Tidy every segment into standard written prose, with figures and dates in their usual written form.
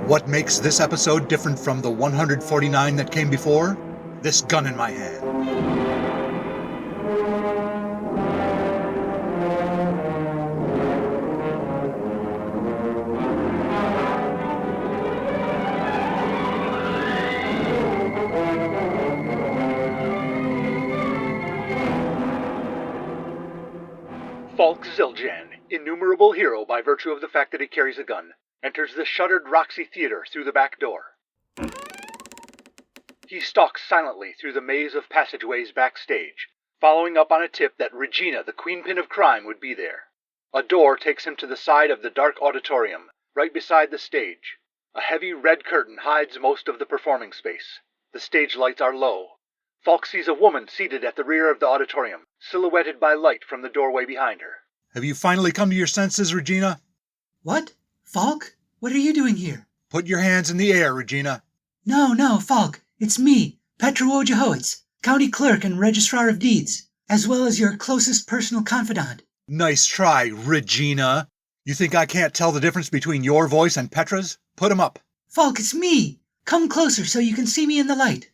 What makes this episode different from the 149 that came before? This gun in my hand. Falk Zildjian, innumerable hero by virtue of the fact that he carries a gun, enters the shuttered Roxy Theater through the back door. He stalks silently through the maze of passageways backstage, following up on a tip that Regina, the queenpin of crime, would be there. A door takes him to the side of the dark auditorium, right beside the stage. A heavy red curtain hides most of the performing space. The stage lights are low. Falk sees a woman seated at the rear of the auditorium, silhouetted by light from the doorway behind her. Have you finally come to your senses, Regina? What? Falk? What are you doing here? Put your hands in the air, Regina. No, Falk. It's me, Petra Wojciechowicz, county clerk and registrar of deeds, as well as your closest personal confidant. Nice try, Regina. You think I can't tell the difference between your voice and Petra's? Put 'em up. Falk, it's me. Come closer so you can see me in the light.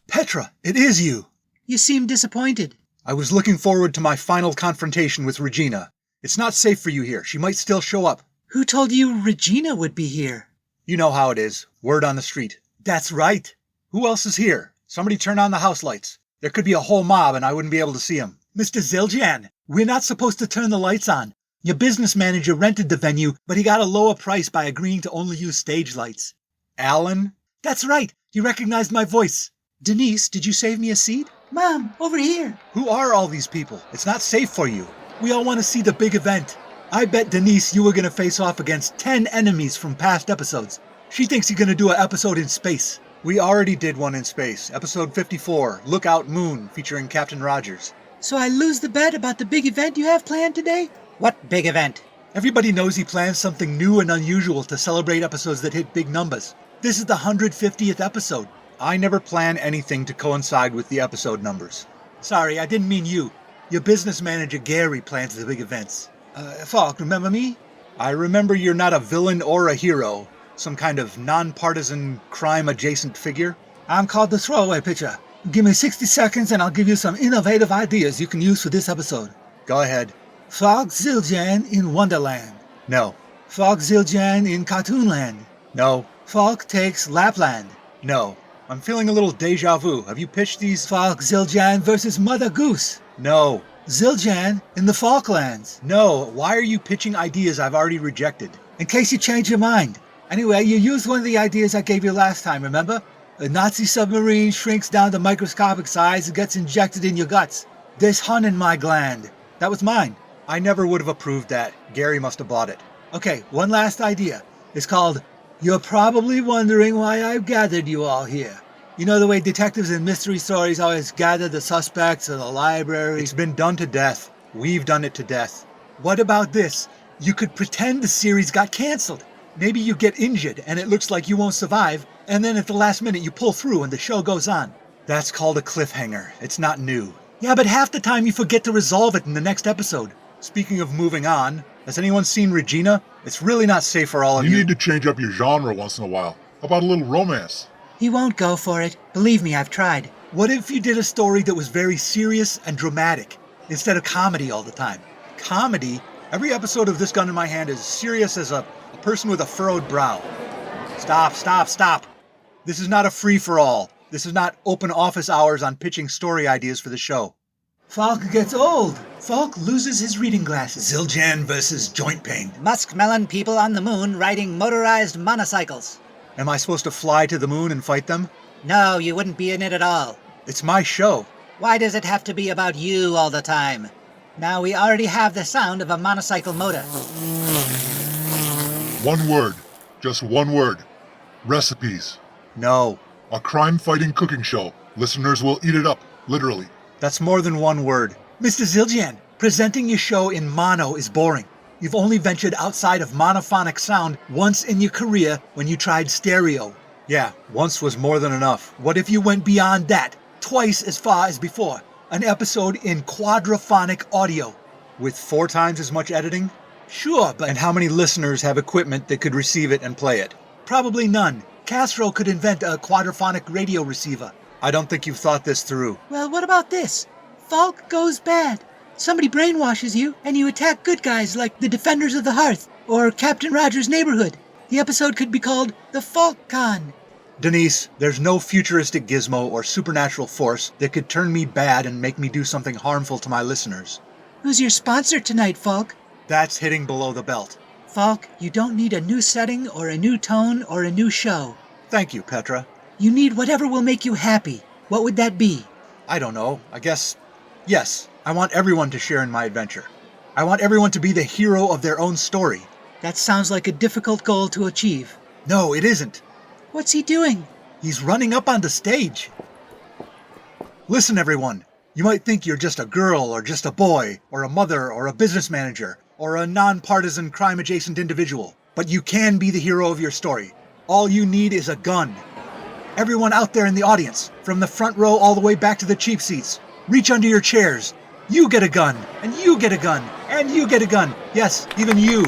Petra, it is you. You seem disappointed. I was looking forward to my final confrontation with Regina. It's not safe for you here. She might still show up. Who told you Regina would be here? You know how it is. Word on the street. That's right. Who else is here? Somebody turn on the house lights. There could be a whole mob and I wouldn't be able to see them. Mr. Zildjian, we're not supposed to turn the lights on. Your business manager rented the venue, but he got a lower price by agreeing to only use stage lights. Alan? That's right. He recognized my voice. Denise, did you save me a seat? Mom, over here. Who are all these people? It's not safe for you. We all want to see the big event. I bet Denise you were going to face off against 10 enemies from past episodes. She thinks you're going to do an episode in space. We already did one in space. Episode 54, Lookout Moon, featuring Captain Rogers. So I lose the bet about the big event you have planned today? What big event? Everybody knows he plans something new and unusual to celebrate episodes that hit big numbers. This is the 150th episode. I never plan anything to coincide with the episode numbers. Sorry, I didn't mean you. Your business manager, Gary, plans the big events. Falk, remember me? I remember you're not a villain or a hero. Some kind of non-partisan, crime-adjacent figure. I'm called the throwaway pitcher. Give me 60 seconds and I'll give you some innovative ideas you can use for this episode. Go ahead. Falk Zildjian in Wonderland. No. Falk Zildjian in Cartoonland. No. Falk takes Lapland. No. I'm feeling a little deja vu. Have you pitched these? Falk Zildjian versus Mother Goose. No. Zildjian in the Falklands. No. Why are you pitching ideas I've already rejected? In case you change your mind. Anyway, you used one of the ideas I gave you last time, remember? A Nazi submarine shrinks down to microscopic size and gets injected in your guts. There's Hun in my gland. That was mine. I never would have approved that. Gary must have bought it. Okay, one last idea. It's called, You're Probably Wondering Why I've Gathered You All Here. You know the way detectives in mystery stories always gather the suspects in the library? It's been done to death. We've done it to death. What about this? You could pretend the series got canceled. Maybe you get injured and it looks like you won't survive, and then at the last minute you pull through and the show goes on. That's called a cliffhanger. It's not new. Yeah, but half the time you forget to resolve it in the next episode. Speaking of moving on, has anyone seen Regina? It's really not safe for all of you. You need to change up your genre once in a while. How about a little romance? He won't go for it. Believe me, I've tried. What if you did a story that was very serious and dramatic, instead of comedy all the time? Comedy? Every episode of This Gun in My Hand is serious as a person with a furrowed brow. Stop. This is not a free-for-all. This is not open office hours on pitching story ideas for the show. Falk gets old. Falk loses his reading glasses. Zildjian versus joint pain. Muskmelon people on the moon riding motorized monocycles. Am I supposed to fly to the moon and fight them? No, you wouldn't be in it at all. It's my show. Why does it have to be about you all the time? Now we already have the sound of a monocycle motor. One word. Just one word. Recipes. No. A crime-fighting cooking show. Listeners will eat it up, literally. That's more than one word. Mr. Zildjian, presenting your show in mono is boring. You've only ventured outside of monophonic sound once in your career when you tried stereo. Yeah, once was more than enough. What if you went beyond that, twice as far as before? An episode in quadraphonic audio. With 4 times as much editing? Sure, but... And how many listeners have equipment that could receive it and play it? Probably none. Castro could invent a quadraphonic radio receiver. I don't think you've thought this through. Well, what about this? Falk goes bad. Somebody brainwashes you, and you attack good guys like the Defenders of the Hearth or Captain Rogers' Neighborhood. The episode could be called The Falk Con. Denise, there's no futuristic gizmo or supernatural force that could turn me bad and make me do something harmful to my listeners. Who's your sponsor tonight, Falk? That's hitting below the belt. Falk, you don't need a new setting or a new tone or a new show. Thank you, Petra. You need whatever will make you happy. What would that be? I don't know. I guess... Yes, I want everyone to share in my adventure. I want everyone to be the hero of their own story. That sounds like a difficult goal to achieve. No, it isn't. What's he doing? He's running up on the stage. Listen, everyone. You might think you're just a girl or just a boy or a mother or a business manager or a non-partisan crime-adjacent individual. But you can be the hero of your story. All you need is a gun. Everyone out there in the audience, from the front row all the way back to the cheap seats, reach under your chairs. You get a gun, and you get a gun, and you get a gun. Yes, even you.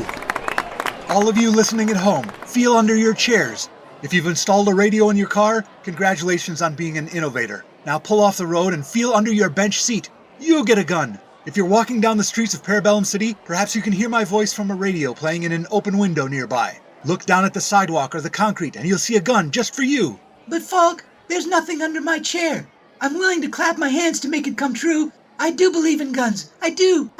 All of you listening at home, feel under your chairs. If you've installed a radio in your car, congratulations on being an innovator. Now pull off the road and feel under your bench seat. You get a gun. If you're walking down the streets of Parabellum City, perhaps you can hear my voice from a radio playing in an open window nearby. Look down at the sidewalk or the concrete and you'll see a gun just for you. But Falk, there's nothing under my chair. I'm willing to clap my hands to make it come true. I do believe in guns. I do.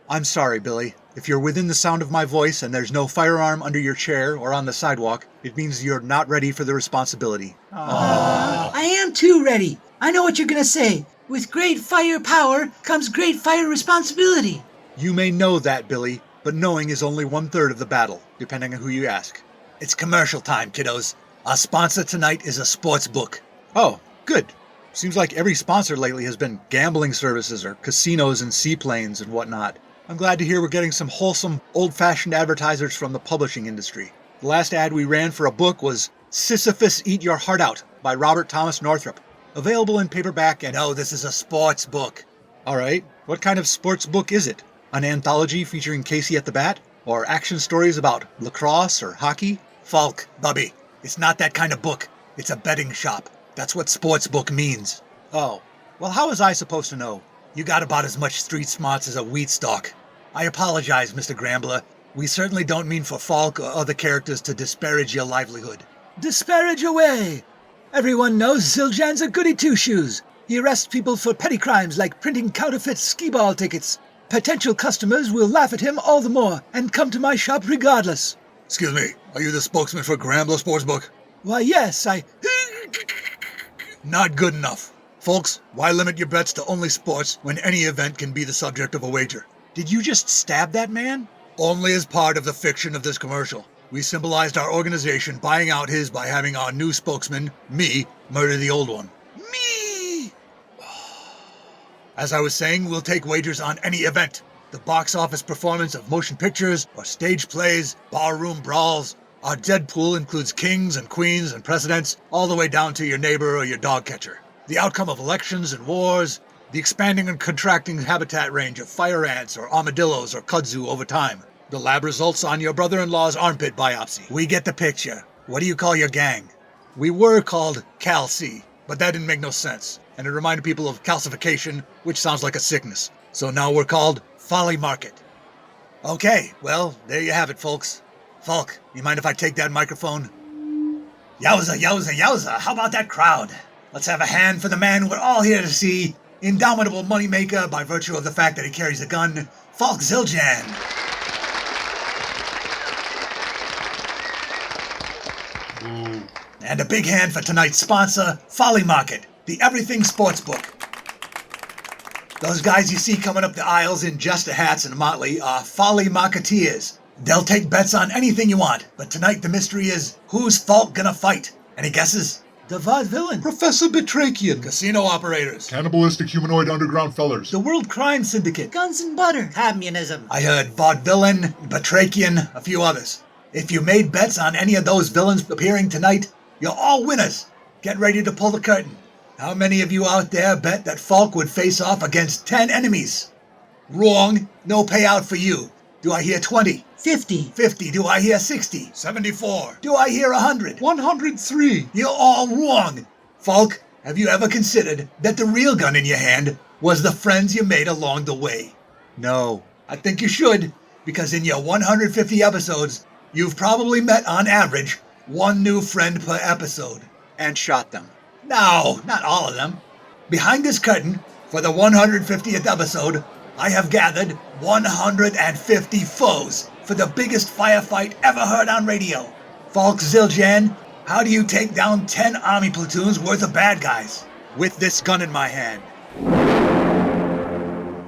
I'm sorry, Billy. If you're within the sound of my voice and there's no firearm under your chair or on the sidewalk, it means you're not ready for the responsibility. I am too ready. I know what you're going to say. With great fire power comes great fire responsibility. You may know that, Billy, but knowing is only 1/3 of the battle, depending on who you ask. It's commercial time, kiddos. Our sponsor tonight is a sports book. Oh, good. Seems like every sponsor lately has been gambling services or casinos and seaplanes and whatnot. I'm glad to hear we're getting some wholesome, old-fashioned advertisers from the publishing industry. The last ad we ran for a book was Sisyphus Eat Your Heart Out by Robert Thomas Northrop. Available in paperback and... No, this is a sports book. All right. What kind of sports book is it? An anthology featuring Casey at the bat? Or action stories about lacrosse or hockey? Falk, Bubby, it's not that kind of book. It's a betting shop. That's what sports book means. Oh, well, how was I supposed to know? You got about as much street smarts as a wheat stalk. I apologize, Mr. Grambler. We certainly don't mean for Falk or other characters to disparage your livelihood. Disparage away! Everyone knows Zildjian's a goody two-shoes. He arrests people for petty crimes like printing counterfeit skee-ball tickets. Potential customers will laugh at him all the more and come to my shop regardless. Excuse me, are you the spokesman for Grambler Sportsbook? Why, yes, Not good enough. Folks, why limit your bets to only sports when any event can be the subject of a wager? Did you just stab that man? Only as part of the fiction of this commercial. We symbolized our organization buying out his by having our new spokesman, me, murder the old one. Me! As I was saying, we'll take wagers on any event. The box office performance of motion pictures or stage plays, barroom brawls. Our Deadpool includes kings and queens and presidents, all the way down to your neighbor or your dog catcher. The outcome of elections and wars, the expanding and contracting habitat range of fire ants or armadillos or kudzu over time, the lab results on your brother-in-law's armpit biopsy. We get the picture. What do you call your gang? We were called Cal-C, but that didn't make no sense, and it reminded people of calcification, which sounds like a sickness. So now we're called Folly Market. Okay, well, there you have it, folks. Falk, you mind if I take that microphone? Yowza, yowza, yowza, how about that crowd? Let's have a hand for the man we're all here to see. Indomitable moneymaker by virtue of the fact that he carries a gun, Falk Zildjian. And a big hand for tonight's sponsor, Folly Market, the everything sports book. Those guys you see coming up the aisles in jester hats and motley are Folly Marketeers. They'll take bets on anything you want, but tonight the mystery is, who's Falk gonna fight? Any guesses? The Vaudevillain. Professor Betrakian. Casino operators. Cannibalistic humanoid underground fellers. The World Crime Syndicate. Guns and butter. Communism. I heard Vaudevillain, Betrakian, a few others. If you made bets on any of those villains appearing tonight, you're all winners. Get ready to pull the curtain. How many of you out there bet that Falk would face off against 10 enemies? Wrong. No payout for you. Do I hear 20? 50. 50. Do I hear 60? 74. Do I hear 100? 103. You're all wrong. Falk, have you ever considered that the real gun in your hand was the friends you made along the way? No. I think you should, because in your 150 episodes, you've probably met, on average, one new friend per episode. And shot them. No, not all of them. Behind this curtain, for the 150th episode, I have gathered 150 foes for the biggest firefight ever heard on radio. Falk Zildjian, how do you take down 10 army platoons worth of bad guys? With this gun in my hand.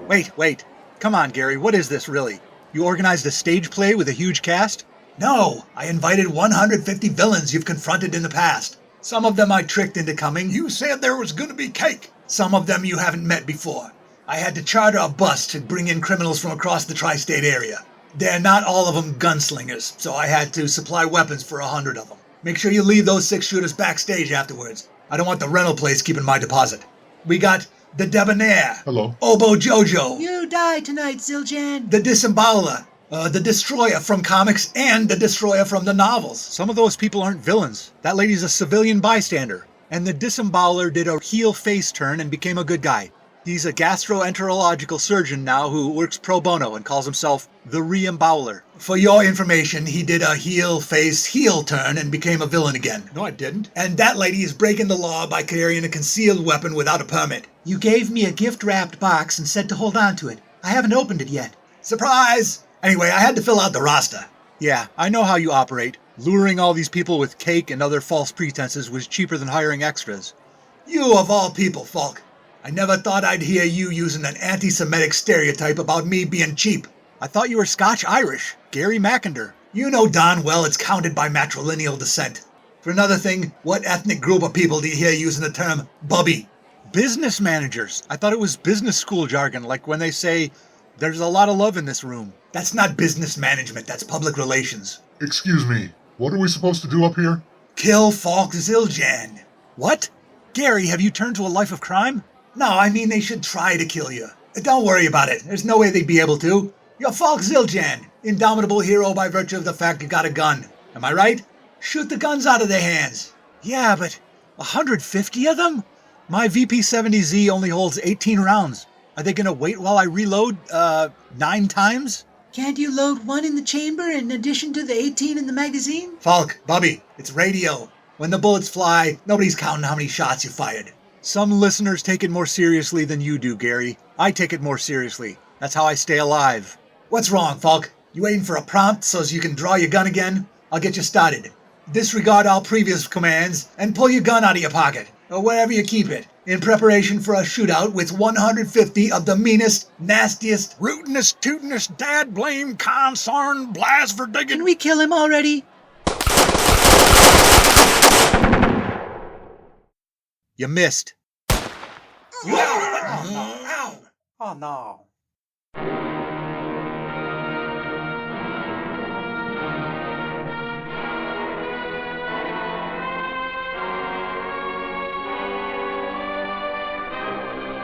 Wait. Come on, Gary, what is this really? You organized a stage play with a huge cast? No, I invited 150 villains you've confronted in the past. Some of them I tricked into coming. You said there was gonna be cake. Some of them you haven't met before. I had to charter a bus to bring in criminals from across the tri-state area. They're not all of them gunslingers, so I had to supply weapons for 100 of them. Make sure you leave those 6 shooters backstage afterwards. I don't want the rental place keeping my deposit. We got the Debonair. Hello. Obo Jojo. You die tonight, Zildjian. The Disemboweler. The Destroyer from comics and the Destroyer from the novels. Some of those people aren't villains. That lady's a civilian bystander. And the Disemboweler did a heel-face turn and became a good guy. He's a gastroenterological surgeon now who works pro bono and calls himself the Re-Emboweler. For your information, he did a heel turn and became a villain again. No, I didn't. And that lady is breaking the law by carrying a concealed weapon without a permit. You gave me a gift-wrapped box and said to hold on to it. I haven't opened it yet. Surprise! Anyway, I had to fill out the roster. Yeah, I know how you operate. Luring all these people with cake and other false pretenses was cheaper than hiring extras. You of all people, Falk. I never thought I'd hear you using an anti-Semitic stereotype about me being cheap. I thought you were Scotch-Irish, Gary Mackinder. You know darn well it's counted by matrilineal descent. For another thing, what ethnic group of people do you hear using the term bubby? Business managers. I thought it was business school jargon, like when they say, "There's a lot of love in this room." That's not business management, that's public relations. Excuse me. What are we supposed to do up here? Kill Falk Zildjian. What? Gary, have you turned to a life of crime? No, I mean they should try to kill you. Don't worry about it. There's no way they'd be able to. You're Falk Zildjian, indomitable hero by virtue of the fact you got a gun. Am I right? Shoot the guns out of their hands. Yeah, but 150 of them? My VP-70Z only holds 18 rounds. Are they gonna wait while I reload, 9 times? Can't you load one in the chamber in addition to the 18 in the magazine? Falk, Bubby, it's radio. When the bullets fly, nobody's counting how many shots you fired. Some listeners take it more seriously than you do, Gary. I take it more seriously. That's how I stay alive. What's wrong, Falk? You waiting for a prompt so you can draw your gun again? I'll get you started. Disregard all previous commands and pull your gun out of your pocket, or wherever you keep it, in preparation for a shootout with 150 of the meanest, nastiest, Rootinest, tootinest, dad blame, consarn, blast for digging. Can we kill him already? You missed. Ow! Oh, no.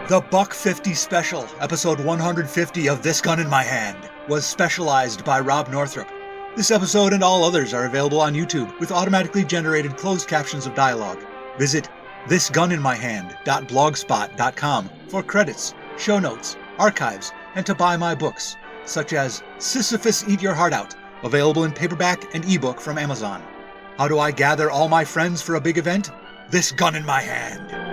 The Buck50 special, episode 150 of This Gun in My Hand, was specialized by Rob Northrup. This episode and all others are available on YouTube with automatically generated closed captions of dialogue. Visit thisguninmyhand.blogspot.com for credits, show notes, archives, and to buy my books, such as Sisyphus Eat Your Heart Out, available in paperback and ebook from Amazon. How do I gather all my friends for a big event? This Gun in My Hand.